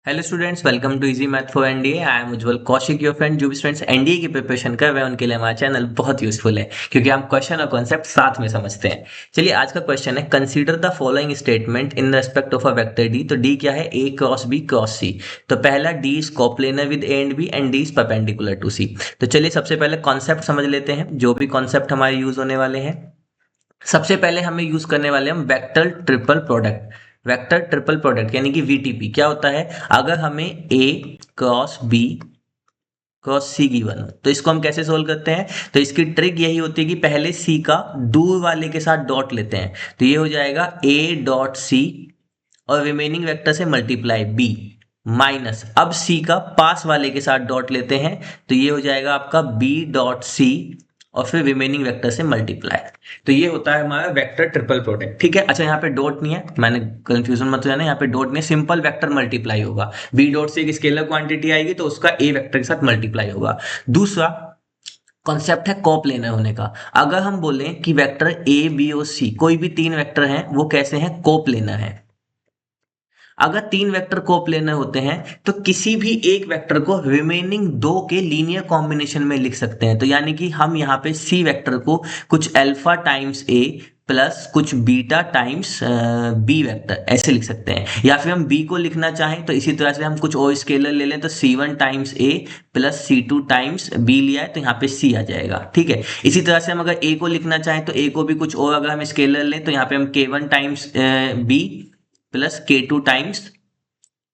Hello students, welcome to easy math for NDA. I am Ujjwal Kaushik, your friend. जो भी students NDA की preparation कर रहे हैं उनके लिए हमारा चैनल बहुत यूजफुल है, क्योंकि हम क्वेश्चन और कॉन्सेप्ट साथ में समझते हैं। चलिए, आज का क्वेश्चन है, consider the following statement in respect of a vector D. तो डी क्या है? A cross B cross C. तो पहला, D is coplanar with A and B and D is perpendicular to C. तो चलिए सबसे पहले कॉन्सेप्ट समझ लेते हैं, जो भी कॉन्सेप्ट हमारे यूज होने वाले हैं। सबसे पहले हमें यूज करने वाले हम vector triple product. Vector triple product यानी कि वीटीपी क्या होता है? अगर हमें ए क्रॉस बी क्रॉस सी गिवन हो तो इसको हम कैसे सोल्व करते हैं? तो इसकी ट्रिक यही होती है कि पहले सी का दूर वाले के साथ डॉट लेते हैं। तो ये हो जाएगा ए डॉट सी और रिमेनिंग वेक्टर से मल्टीप्लाई बी माइनस, अब सी का पास वाले के साथ डॉट लेते हैं तो ये हो जाएगा आपका बी डॉट सी और फिर रिमेनिंग वेक्टर से मल्टीप्लाई। तो ये होता है हमारा वेक्टर ट्रिपल प्रोडक्ट। ठीक है। अच्छा, यहाँ पे डॉट नहीं है, मैंने कंफ्यूजन मत हो जाना, यहाँ पे डॉट नहीं है, सिंपल वेक्टर मल्टीप्लाई होगा। बी डॉट से एक स्केलर क्वांटिटी आएगी तो उसका ए वेक्टर के साथ मल्टीप्लाई होगा। दूसरा कॉन्सेप्ट है कोप्लेनर होने का। अगर हम बोलें कि वेक्टर ए बी और सी कोई भी तीन वेक्टर हैं, वो कैसे हैं? कोप्लेनर हैं। अगर तीन वेक्टर कोप्लेनर होते हैं तो किसी भी एक वेक्टर को रिमेनिंग दो के लीनियर कॉम्बिनेशन में लिख सकते हैं। तो यानी कि हम यहाँ पे सी वेक्टर को कुछ अल्फा टाइम्स ए प्लस कुछ बीटा टाइम्स बी वेक्टर ऐसे लिख सकते हैं। या फिर हम बी को लिखना चाहें तो इसी तरह से हम कुछ और स्केलर ले लें, तो C1 टाइम्स ए प्लस C2 टाइम्स बी लिया है तो यहाँ पे सी आ जाएगा। ठीक है। इसी तरह से हम अगर ए को लिखना चाहें तो ए को भी कुछ और अगर हम स्केलर लें तो यहाँ पे हम K1 times B plus K2 times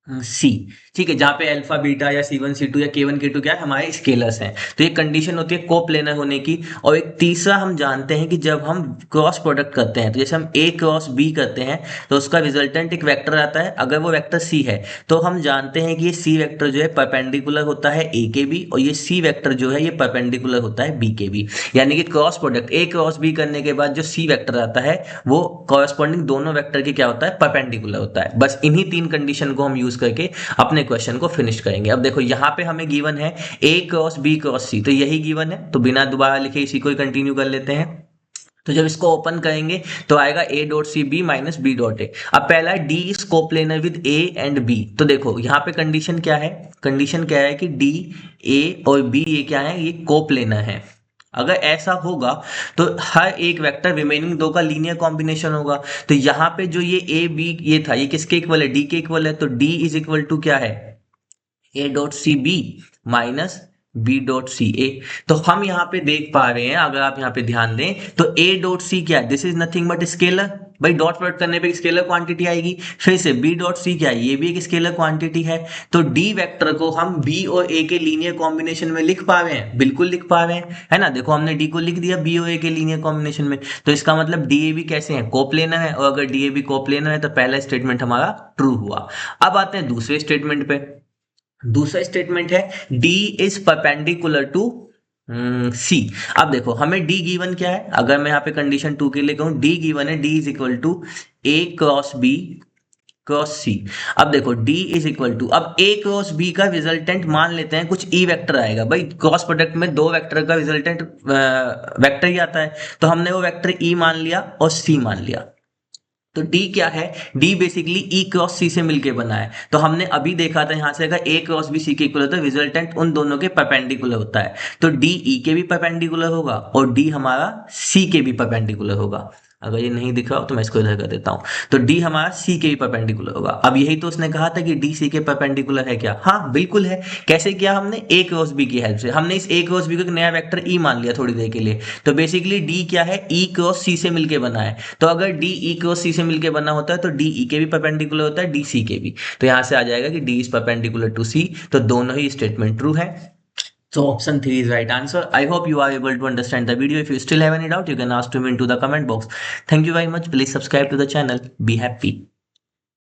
C. ठीक है, जहां पे अल्फा बीटा या C1 C2 या K1 K2 क्या है? हमारे स्केलर्स हैं। तो ये कंडीशन होती है कोप्लेनर होने की। और एक तीसरा हम जानते हैं कि जब हम क्रॉस प्रोडक्ट करते हैं, तो जैसे हम ए क्रॉस बी करते हैं तो उसका रिजल्टेंट एक वेक्टर आता है। अगर वो वेक्टर सी है तो हम जानते हैं कि ये सी वेक्टर जो है परपेंडिकुलर होता है ए के बी, और ये सी वेक्टर जो है ये परपेंडिकुलर होता है बी के बी। यानी कि cross product A cross B करने के बाद जो सी वेक्टर आता है वो कॉरेस्पॉन्डिंग दोनों वेक्टर के क्या होता है? परपेंडिकुलर होता है। बस इन्हीं तीन कंडीशन को हम यूज करके अपने क्वेश्चन को फिनिश करेंगे। अब देखो, यहाँ पे हमें गिवन है A cross B cross C, तो यही गिवन है, तो बिना दोबारा लिखे इसी को ही कंटिन्यू कर लेते हैं। तो जब इसको ओपन करेंगे तो आएगा A dot C B minus B dot A. अब पहला है D is coplanar with A and B. तो देखो यहाँ पे कंडीशन क्या है? कंडीशन क्या है कि डी ए और बी ये क्या है? ये कोप्लेनर है। अगर ऐसा होगा तो हर एक वेक्टर रिमेनिंग दो का लीनियर कॉम्बिनेशन होगा। तो यहाँ पे जो ये ए बी ये था, ये किसके इक्वल है? डी के इक्वल है। तो डी इज इक्वल टू क्या है? A dot C B minus B dot C A. तो हम यहाँ पे देख पा रहे हैं, अगर आप यहाँ पे ध्यान दें तो ए डॉट सी क्या है? This is nothing but scalar. भाई डॉट प्रोडक्ट करने पे स्केलर क्वांटिटी आएगी। फिर से बी डॉट सी क्या है? ये भी एक स्केलर क्वांटिटी है। तो डी वेक्टर को हम बी और ए के लीनियर कॉम्बिनेशन में लिख पा रहे हैं, बिल्कुल लिख पा रहे हैं, है ना? देखो, हमने डी को लिख दिया बी और ए के लीनियर कॉम्बिनेशन में। तो इसका मतलब डी ए भी कैसे है? कोप्लेनर है। और अगर डी ए भी कोप्लेनर है तो पहला स्टेटमेंट हमारा ट्रू हुआ। अब आते हैं दूसरे स्टेटमेंट पे। दूसरा स्टेटमेंट है D इज परपेंडिकुलर टू सी। अब देखो, हमें D गिवन क्या है? अगर मैं यहाँ पे कंडीशन 2 के लिए कहूँ, D गिवन है D is equal to A cross B cross C. अब देखो D इज इक्वल टू, अब A क्रॉस B का रिजल्टेंट मान लेते हैं कुछ E वेक्टर आएगा। भाई क्रॉस प्रोडक्ट में दो वेक्टर का रिजल्टेंट वेक्टर ही आता है, तो हमने वो वेक्टर E मान लिया और C मान लिया। तो D क्या है? D basically E cross C से मिलके बना है। तो हमने अभी देखा था, यहाँ से अगर A क्रॉस B C के इक्वल होता है, रिजल्टेंट उन दोनों के परपेंडिकुलर होता है। तो D E के भी परपेंडिकुलर होगा और D हमारा C के भी परपेंडिकुलर होगा। अगर ये नहीं दिख रहा हो तो मैं इसको इधर कर देता हूँ। तो D हमारा C के भी परपेंडिकुलर होगा। अब यही तो उसने कहा था कि D C के परपेंडिकुलर है क्या? हाँ बिल्कुल है। कैसे किया हमने? A क्रॉस B की हेल्प से हमने इस A क्रॉस B को एक नया वेक्टर E मान लिया थोड़ी देर के लिए। तो बेसिकली D क्या है? E क्रॉस C से मिलके बना है। तो अगर D E क्रॉस C से मिलके बना होता है तो D E के भी परपेंडिकुलर होता है, D C के भी। तो यहाँ से आ जाएगा कि D is perpendicular to C। तो दोनों ही स्टेटमेंट ट्रू है। So option 3 is right answer. I hope you are able to understand the video. If you still have any doubt, you can ask to me into the comment box. Thank you very much. Please subscribe to the channel. Be happy.